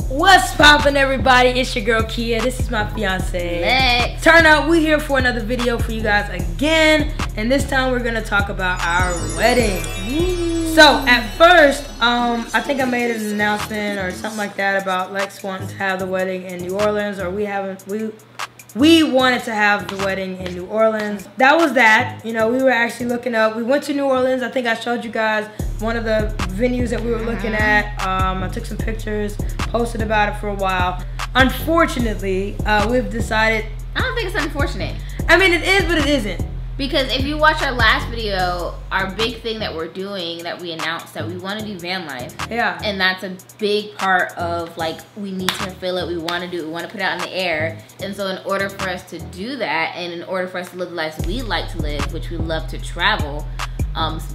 What's poppin', everybody? It's your girl Kia. This is my fiance. Lex. Turn up, we here for another video for you guys again, and this time we're gonna talk about our wedding. So at first, I think I made an announcement or something like that about Lex wanting to have the wedding in New Orleans, or we wanted to have the wedding in New Orleans. That was that. You know, we were actually looking up. We went to New Orleans. I think I showed you guys one of the venues that we were looking at. I took some pictures, posted about it for a while. Unfortunately, we've decided. I don't think it's unfortunate. I mean, it is, but it isn't. Because if you watch our last video, our big thing that we're doing, that we announced that we want to do van life. Yeah. And that's a big part of, like, we need to fulfill it. We want to do it. We want to put it out in the air. And so in order for us to do that, and in order for us to live the lives we like to live, which we love to travel,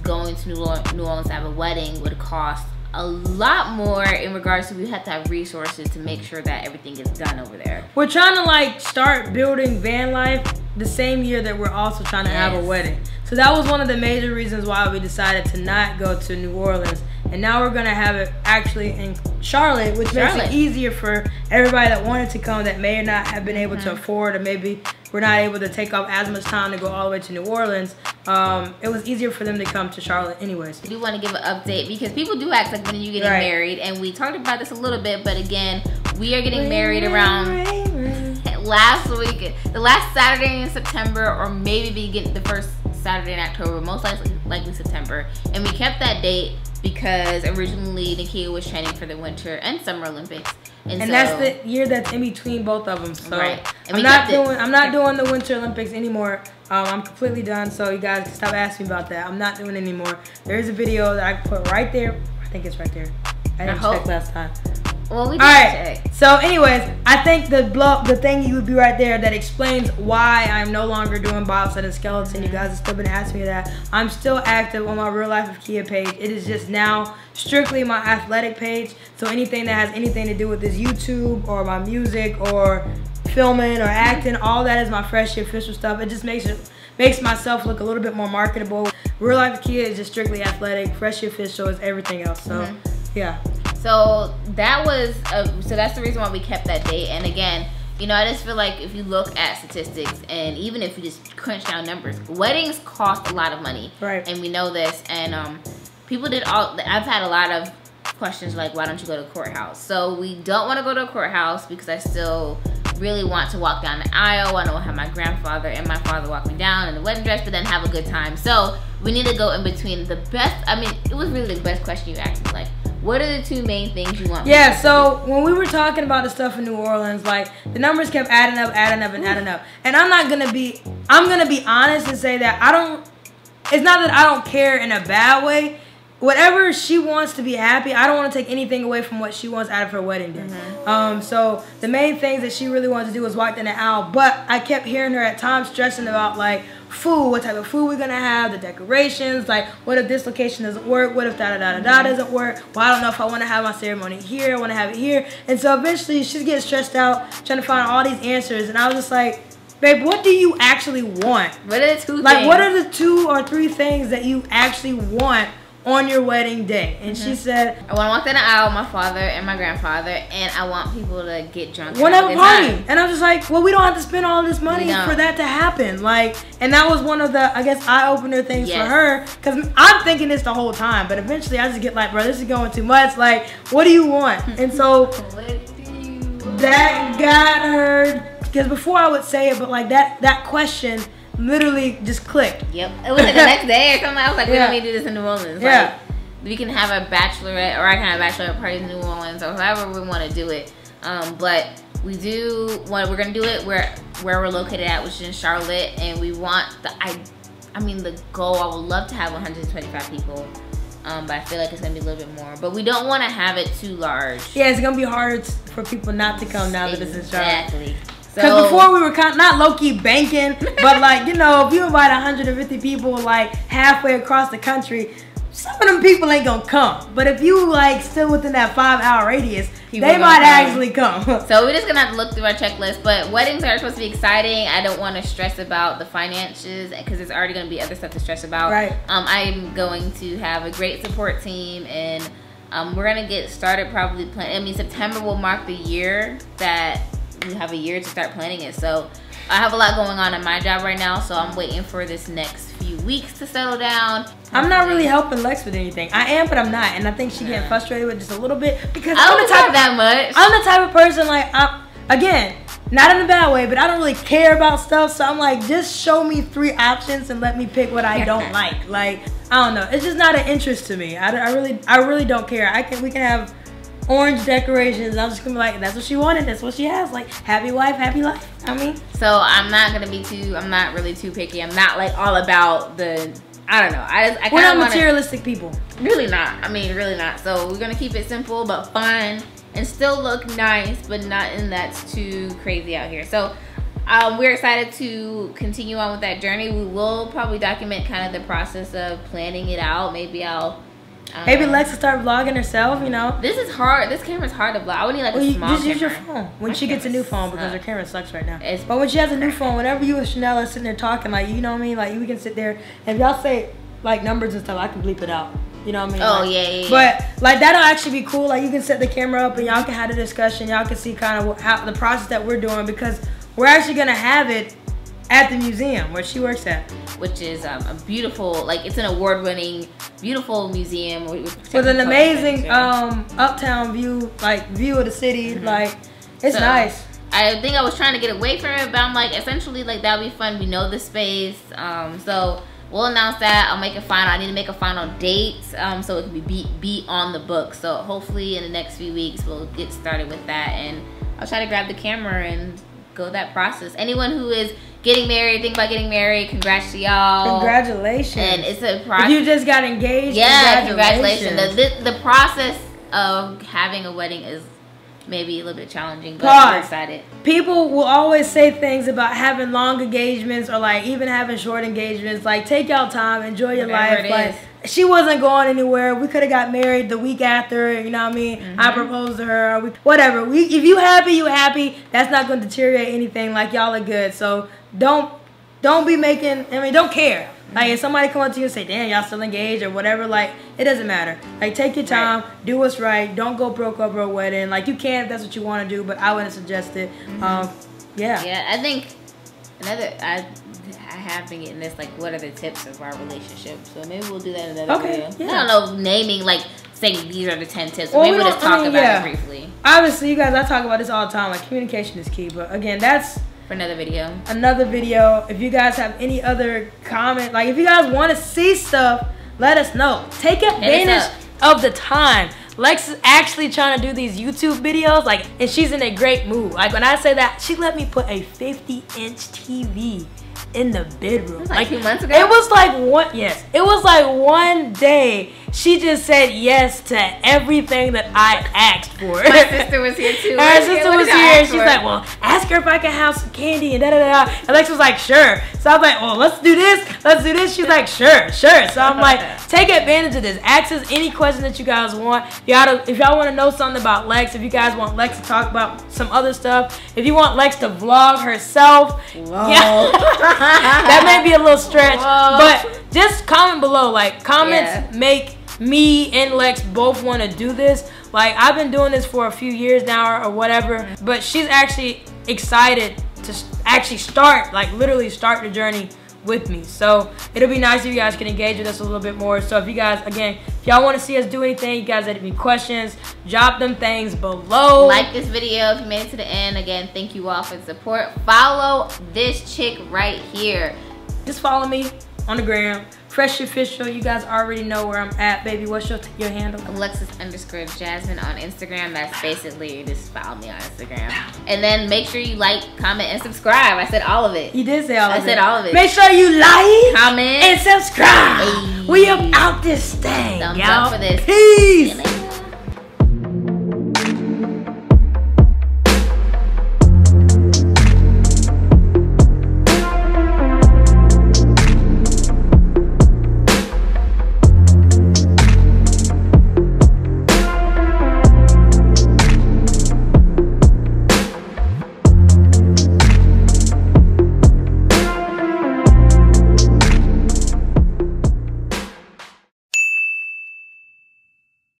going to New Orleans to have a wedding would cost a lot more in regards to we have to have resources to make sure that everything is done over there. We're trying to like start building van life the same year that we're also trying to have a wedding. So that was one of the major reasons why we decided to not go to New Orleans. And now we're gonna have it actually in Charlotte, which makes it easier for everybody that wanted to come that may not have been able to afford, or maybe we're not able to take off as much time to go all the way to New Orleans. It was easier for them to come to Charlotte anyways. I do want to give an update because people do ask, like, when are you getting married? And we talked about this a little bit, but again, we are getting married around last week, the last Saturday in September, or maybe begin the first Saturday in October, most likely September. And we kept that date because originally Nikia was training for the Winter and Summer Olympics. And so, that's the year that's in between both of them. So and I'm not doing the Winter Olympics anymore. I'm completely done. So you guys can stop asking me about that. I'm not doing it anymore. There is a video that I put right there. I think it's right there. I didn't check last time. Well, we did check. So anyways, I think the thing you would be right there that explains why I'm no longer doing bobsled and skeleton. You guys have still been asking me that. I'm still active on my Real Life of Kia page. It is just now strictly my athletic page. So anything that has anything to do with this YouTube or my music or filming or acting, all that is my Freshie official stuff. It just makes myself look a little bit more marketable. Real Life of Kia is just strictly athletic. Freshie official is everything else. So yeah. So that was so that's the reason why we kept that date. And again, you know, I just feel like if you look at statistics, and even if you just crunch down numbers, weddings cost a lot of money, right? And we know this. And people did all. I've had a lot of questions like, why don't you go to a courthouse? So we don't want to go to a courthouse because I still really want to walk down the aisle. I don't want to have my grandfather and my father walk me down in the wedding dress, but then have a good time. So we need to go in between. The best. I mean, it was really the best question you asked me. Like, what are the two main things you want? Yeah, so when we were talking about the stuff in New Orleans, like, the numbers kept adding up, and adding up. And I'm gonna be honest and say that it's not that I don't care in a bad way. Whatever she wants to be happy, I don't want to take anything away from what she wants out of her wedding day. So the main things that she really wanted to do was walk down the aisle, but I kept hearing her at times stressing about, like, food, what type of food we're gonna have, the decorations, like, what if this location doesn't work, what if da-da-da-da-da doesn't work, well, I don't know if I want to have my ceremony here, I want to have it here. And so eventually she's getting stressed out trying to find all these answers, and I was just like, babe, what do you actually want? What are the two things? Like, what are the 2 or 3 things that you actually want on your wedding day? And she said, I want to walk down the aisle with my father and my grandfather, and I want people to get drunk. Want to have a party. And I was just like, well, we don't have to spend all this money for that to happen. Like, and that was one of the, I guess, eye-opener things for her, because I'm thinking this the whole time, but eventually I just get like, bro, this is going too much. Like, what do you want? And so that got her, because before I would say it, but like that question literally just clicked. Yep. It was like the next day or something. I was like, we don't need to do this in New Orleans. Like, we can have a bachelorette, or I can have a bachelorette party in New Orleans, or however we want to do it. But we're gonna do it where we're located at, which is in Charlotte, and we want the goal. I would love to have 125 people. But I feel like it's gonna be a little bit more. But we don't want to have it too large. Yeah, it's gonna be hard for people not to come now that it's in Charlotte. Exactly. Because before we were not low-key banking, but like, you know, if you invite 150 people like halfway across the country, some of them people ain't gonna come. But if you like still within that 5-hour radius, they might actually come. So we're just gonna have to look through our checklist. But weddings are supposed to be exciting. I don't want to stress about the finances because there's already gonna be other stuff to stress about. Right. I'm going to have a great support team, and We're gonna get started probably planning. I mean, September will mark the year that we have a year to start planning it. So I have a lot going on in my job right now, so I'm waiting for this next few weeks to settle down. I'm not really helping Lex with anything. I am, but I'm not, and I think she's getting frustrated with just a little bit because I don't talk that much. I'm the type of person like again, not in a bad way, but I don't really care about stuff. So I'm like, just show me 3 options and let me pick what I don't like. Like, I don't know, it's just not an interest to me. I really don't care. We can have orange decorations. I'm just gonna be like, that's what she wanted, that's what she has. Like, happy wife, happy life. I mean, so I'm not really too picky. I'm not like all about the, I don't know. We're not materialistic people. Really not. I mean, really not. So we're gonna keep it simple but fun and still look nice, but not in that's too crazy out here. So we're excited to continue on with that journey. We will probably document kind of the process of planning it out. Maybe maybe Lex will start vlogging herself, you know. This is hard. This camera's hard to vlog. I would need like a small just use your phone when she gets a new phone because her camera sucks right now. But when she has a new phone, whenever you and Chanel are sitting there talking, like, you know what I mean? Like, we can sit there, and if y'all say like numbers and stuff, I can bleep it out. You know what I mean? Oh, like, yeah. But like, that'll actually be cool. Like, you can set the camera up and y'all can have a discussion. Y'all can see kind of how the process that we're doing, because we're actually gonna have it at the museum where she works at, which is a beautiful, like, it's an award-winning, beautiful museum with an amazing uptown view, like view of the city. Like, it's nice. I think I was trying to get away from it, but I'm like, essentially, like, that'll be fun. We know the space, so we'll announce that. I'll make a final. I need to make a final date, so it can be on the book. So hopefully in the next few weeks we'll get started with that, and I'll try to grab the camera and go that process. Anyone who is getting married, think about getting married, congrats to y'all. Congratulations. And it's a process. If you just got engaged, yeah, congratulations. The process of having a wedding is maybe a little bit challenging, but we're excited. People will always say things about having long engagements or like even having short engagements. Like, take y'all time, enjoy your life. Like, she wasn't going anywhere. We could have got married the week after, you know what I mean? I proposed to her. Whatever. If you happy, you happy. That's not going to deteriorate anything. Like, y'all are good. So don't be making, don't care. Like, if somebody come up to you and say, damn, y'all still engaged or whatever, like, it doesn't matter. Like, take your time, do what's right. Don't go broke over a wedding. Like, you can if that's what you want to do, but I wouldn't suggest it. Yeah, I think I have been getting this, like, what are the tips of our relationship? So maybe we'll do that in another video. Yeah. I don't know, naming, like, saying these are the 10 tips. Well, maybe we'll just talk about it briefly. Obviously, you guys, I talk about this all the time. Like, communication is key. But again, that's for another video. If you guys have any other comment, like if you guys want to see stuff, let us know. Take advantage of the time. Lex is actually trying to do these YouTube videos, like, and she's in a great mood. Like, when I say that, she let me put a 50-inch TV in the bedroom. It was like 2 months ago? It was like one day she just said yes to everything that I asked for. My sister was here too. Her sister was here, and she's like, well, ask her if I can have some candy and da-da-da. And Lex was like, sure. So I was like, well, let's do this. She's like, sure. So I'm like, take advantage of this. Ask us any question that you guys want. If y'all want to know something about Lex, if you guys want Lex to talk about some other stuff, if you want Lex to vlog herself, that may be a little stretch, but just comment below. Like, comments make me and Lex both want to do this. Like, I've been doing this for a few years now or whatever, but she's actually excited to actually start, like, literally start the journey with me. So it'll be nice if you guys can engage with us a little bit more. So if you guys, again, if y'all want to see us do anything, you guys have any questions, drop them things below. Like this video if you made it to the end. Again, thank you all for the support. Follow this chick right here. Just follow me on the gram, Freshie Official. You guys already know where I'm at, baby. What's your handle? Alexis_Jasmine on Instagram. That's basically just follow me on Instagram. And then make sure you like, comment, and subscribe. I said all of it. You did say all of it. I said all of it. Make sure you like, comment, and subscribe. Hey. We up out this thing, Thumbs y'all. up for this. Peace.